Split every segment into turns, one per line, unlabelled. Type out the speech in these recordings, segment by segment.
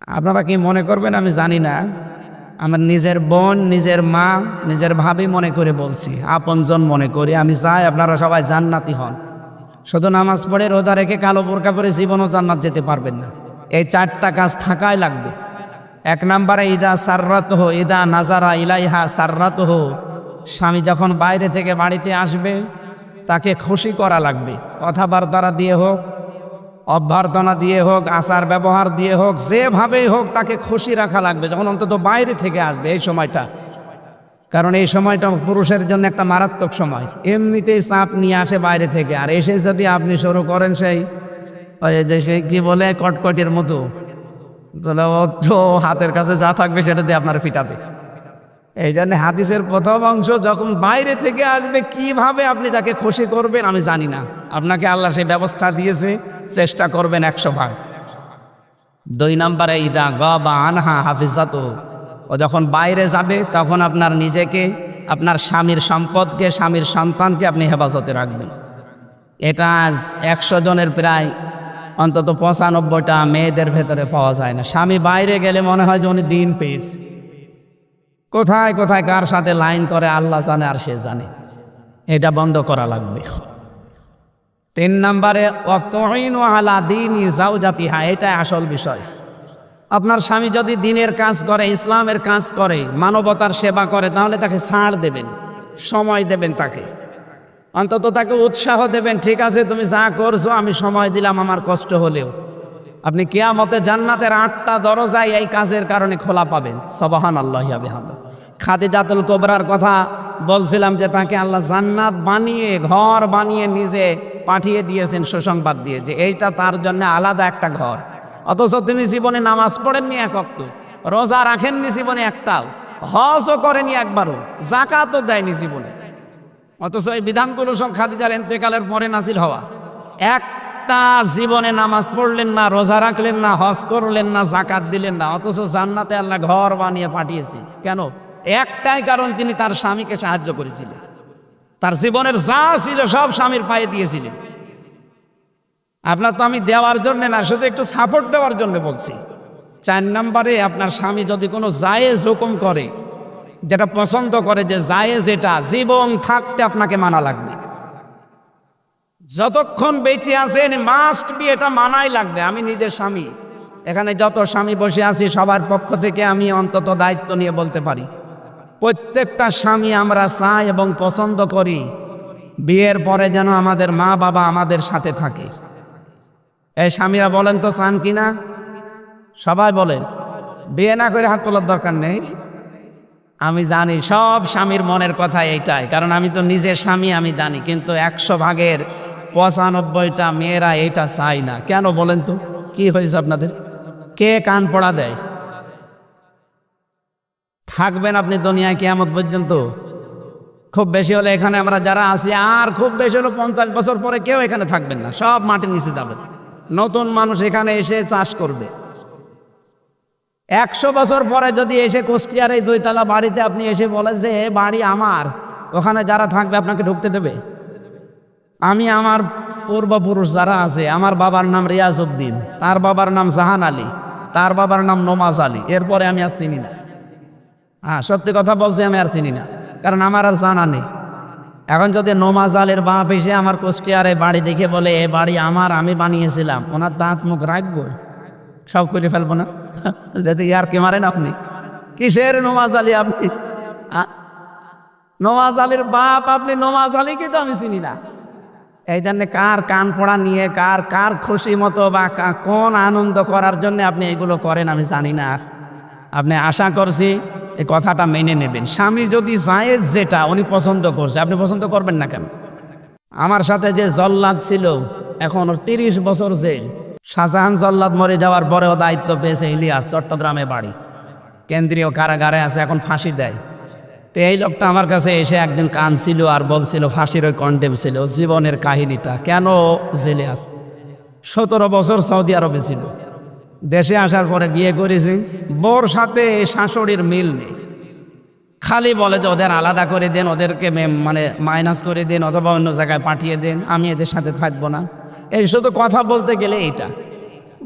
আপনারা কি মনে করবেন আমি জানি না। আমার নিজের বোন, নিজের মা, নিজের ভাবি মনে করে বলছি, আপনজন মনে করি। আমি চাই আপনারা সবাই জান্নাতি হন। শুধু নামাজ পড়ে রোজা রেখে কালো বোরকা পরে জীবনও জান্নাত যেতে পারবেন না। এই 4টা কাজ থাকাই লাগবে। 1 নম্বরে ইদা সাররাতহ ইদা নাজারা ইলাইহা সাররাতহ, স্বামী যখন বাইরে থেকে বাড়িতে আসবে তাকে খুশি করা লাগবে। কথাবার্তা দিয়ে হোক, অভ্যর্থনা দিয়ে হোক, আচার ব্যবহার দিয়ে হোক, যেভাবেই হোক তাকে খুশি রাখা লাগবে যখন অন্তত বাইরে থেকে আসবে এই সময়টা। কারণ এই সময়টা পুরুষের জন্য একটা মারাত্মক সময়। এমনিতেই চাপ নিয়ে আসে বাইরে থেকে, আর এসে যদি আপনি শুরু করেন সেই কি বলে কটকটির মতো, তাহলে ও তো হাতের কাছে যা থাকবে সেটা দিয়ে আপনার ফিটাবে। এই জন্য হাদিসের প্রথম অংশ, যখন বাইরে থেকে আসবে কিভাবে আপনি তাকে খুশি করবেন আমি জানি না, আপনাকে আল্লাহ সেই ব্যবস্থা দিয়েছে, চেষ্টা করবেন 100 ভাগ। 2 নম্বরে ইদা গাবা আনহা হাফিজাতু, ও যখন বাইরে যাবে তখন আপনার নিজেকে, আপনার স্বামীর সম্পদকে, স্বামীর সন্তানকে আপনি হেফাজতে রাখবেন। এটা আজ 100 জনের প্রায় অন্তত 95টা মেয়েদের ভেতরে পাওয়া যায় না। স্বামী বাইরে গেলে মনে হয় যে উনি দিন পেয়েছে। কোথায় কোথায় কার সাথে লাইন করে আল্লাহ জানে আর সে জানে। এটা বন্ধ করা লাগবে। 3 নম্বরে ওয়াতুইনু আলা দীনি যাওজাতিহা, এটা আসল বিষয়। আপনার স্বামী যদি দ্বীনের কাজ করে, ইসলামের কাজ করে, মানবতার সেবা করে, তাহলে তাকে ছাড় দেবেন, সময় দেবেন, তাকে অন্তত তাকে উৎসাহ দেবেন। ঠিক আছে, তুমি যা করছো আমি সময় দিলাম, আমার কষ্ট হলেও। আপনি কিয়ামতে জান্নাতের 8টা দরজায় এই কাজের কারণে খোলা পাবেন। সুবহানাল্লাহি ওয়া বিহামদিহি। খাদিজাতুল কুবরার কথা বলছিলাম যে তাকে আল্লাহ জান্নাত বানিয়ে, ঘর বানিয়ে নিজে পাঠিয়ে দিয়েছেন সুসংবাদ দিয়ে, যে এইটা তার জন্য আলাদা একটা ঘর। অথচ তিনি জীবনে নামাজ পড়েননি 1 ওয়াক্ত, রোজা রাখেননি জীবনে একটাও, হজও করেনি একবারও, যাকাতও দেয়নি জীবনে। অথচ এই বিধানগুলো সব খাদিজার ইন্তেকালের পরে নাজিল হওয়া। একটা জীবনে নামাজ পড়লেন না, রোজা রাখলেন না, হজ করলেন না, যাকাত দিলেন না, অথচ জান্নাতে আল্লাহ ঘর বানিয়ে পাঠিয়েছে। কেন? একটাই কারণ, তিনি তার স্বামীকে সাহায্য করেছিলেন। তার জীবনের যা ছিল সব স্বামীর পায়ে দিয়েছিলেন। আপনার তো আমি দেওয়ার জন্য না, শুধু একটু সাপোর্ট দেওয়ার জন্য বলছি। 4 নম্বরে আপনার স্বামী যদি কোনো জায়েজ হুকুম করে, যেটা পছন্দ করে, যে জায়েজ, এটা জীবন থাকতে আপনাকে মানা লাগবে। যতক্ষণ বেঁচে আছেন মাস্ট বি, এটা মানাই লাগবে। আমি নিজের স্বামী, এখানে যত স্বামী বসে আছি সবার পক্ষ থেকে আমি অন্তত দায়িত্ব নিয়ে বলতে পারি, প্রত্যেকটা স্বামী আমরা চাই এবং পছন্দ করি বিয়ের পরে যেন আমাদের মা বাবা আমাদের সাথে থাকে। এই স্বামীরা বলেন তো চান কিনা? সবাই বলেন। বিয়ে না করে হাত তোলার দরকার নেই। আমি জানি সব স্বামীর মনের কথা এইটাই, কারণ আমি তো নিজের স্বামী, আমি জানি। কিন্তু 100 ভাগের 95টা মেয়েরা এইটা চাই না। কেন বলেন তো? কি হয়েছে আপনাদের? কে কান পড়া দেয়? থাকবেন আপনি দুনিয়ায় কিয়ামত পর্যন্ত? খুব বেশি হলে এখানে আমরা যারা আছি, আর খুব বেশি হলো 50 বছর পরে কেউ এখানে থাকবেন না, সব মাটির নিচে যাবেন। নতুন মানুষ এখানে এসে চাষ করবে। 100 বছর পরে যদি এসে কুষ্টিয়ার এই 2 তলা বাড়িতে আপনি এসে বলেন যে বাড়ি আমার, ওখানে যারা থাকবে আপনাকে ঢুকতে দেবে? আমি আমার পূর্বপুরুষ যারা আছে, আমার বাবার নাম রিয়াজউদ্দিন, তার বাবার নাম জাহান আলী, তার বাবার নাম নমাজ আলী, এরপরে আমি আর চিনি না। হ্যাঁ, সত্যি কথা বলছি, আমি আর চিনি না, কারণ আমার আর জানা নেই। এখন যদি নমাজ আলীর বাপ এসে আমার কুষ্টিয়ার এই বাড়ি দেখে বলে এ বাড়ি আমার, আমি বানিয়েছিলাম, ওনার দাঁত মুখ রাখবো? সব করে ফেলবো না? যদি ইয়ার কে মারেন আপনি? কিসের নমাজ আলী আপনি? নমাজ আলীর বাপ আপনি, নমাজ আলীকে তো আমি চিনি না। এই জন্য কার কান পড়া নিয়ে, কার কার খুশি মতো বা কোন আনন্দ করার জন্য আপনি এগুলো করেন আমি জানি না। আপনি আশা করছি এই কথাটা মেনে নেবেন। স্বামী যদি জায়েজ যেটা উনি পছন্দ করছে, আপনি পছন্দ করবেন না কেন? আমার সাথে যে জল্লাদ ছিল, এখন 30 বছর জেল। শাহজাহান জল্লাদ মরে যাওয়ার পরেও দায়িত্ব পেয়েছে ইলিয়াস, চট্টগ্রামে বাড়ি, কেন্দ্রীয় কারাগারে আছে, এখন ফাঁসি দেয়। তো এই লোকটা আমার কাছে এসে একদিন কাঁদছিল আর বলছিল ফাঁসির ওই কন্ডেম ছিল, জীবনের কাহিনীটা, কেন জেলে আছে। 17 বছর সৌদি আরবে ছিল, দেশে আসার পরে বিয়ে করেছে, বোর সাথে শাশুড়ির মিল নেই। খালি বলে যে ওদের আলাদা করে দেন, ওদেরকে মানে মাইনাস করে দেন, অথবা অন্য জায়গায় পাঠিয়ে দেন, আমি এদের সাথে থাকবো না। এই শুধু কথা বলতে গেলে এইটা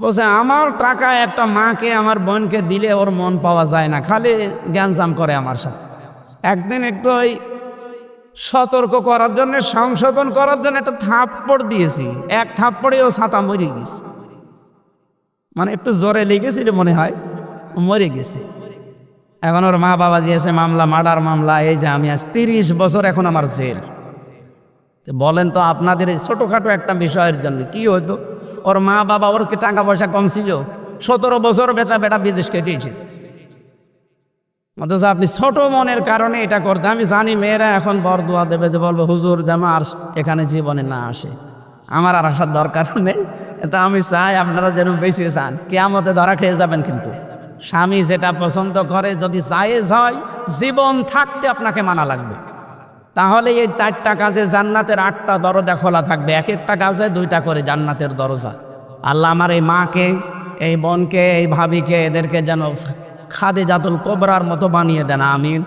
বলছে আমার টাকা একটা মাকে আমার বোনকে দিলে ওর মন পাওয়া যায় না, খালি জ্ঞানজাম করে আমার সাথে। একদিন একটু ওই সতর্ক করার জন্য, সংশোধন করার জন্য একটা থাপ্পড় দিয়েছি। এক থাপ্পড়ে ও ছাতা মরে গেছে, মানে একটু জোরে লেগেছিল মনে হয়, মরে গেছে। এখন ওর মা বাবা দিয়েছে মামলা, মার্ডার মামলা। এই যে আমি আজ 30 বছর এখন আমার জেল। বলেন তো আপনাদের এই ছোটোখাটো একটা বিষয়ের জন্য কি হতো? ওর মা বাবা, ওর কি টাকা পয়সা কম ছিল? 17 বছর বেটা বিদেশ কেটে এসেছে, অথচ আপনি ছোট মনের কারণে এটা করতে। আমি জানি মেয়েরা এখন বরদোয়া দেবে, যে বলবো হুজুর যেন আর এখানে জীবনে না আসে। আমার আর আসার দরকার নেই। তা আমি চাই আপনারা যেন বেঁচে চান, কিয়ামতে ধরা খেয়ে যাবেন। কিন্তু স্বামী যেটা পছন্দ করে যদি জায়েজ হয়, জীবন থাকতে আপনাকে মানা লাগবে। তাহলে এই 4টা কাজে জান্নাতের 8টা দরজা খোলা থাকবে, এক একটা কাজে 2টা করে জান্নাতের দরজা। আল্লাহ আমার এই মাকে, এই বোনকে, এই ভাবিকে, এদেরকে যেন খাদিজাতুল কুবরার মতো বানিয়ে দেন, আমিন।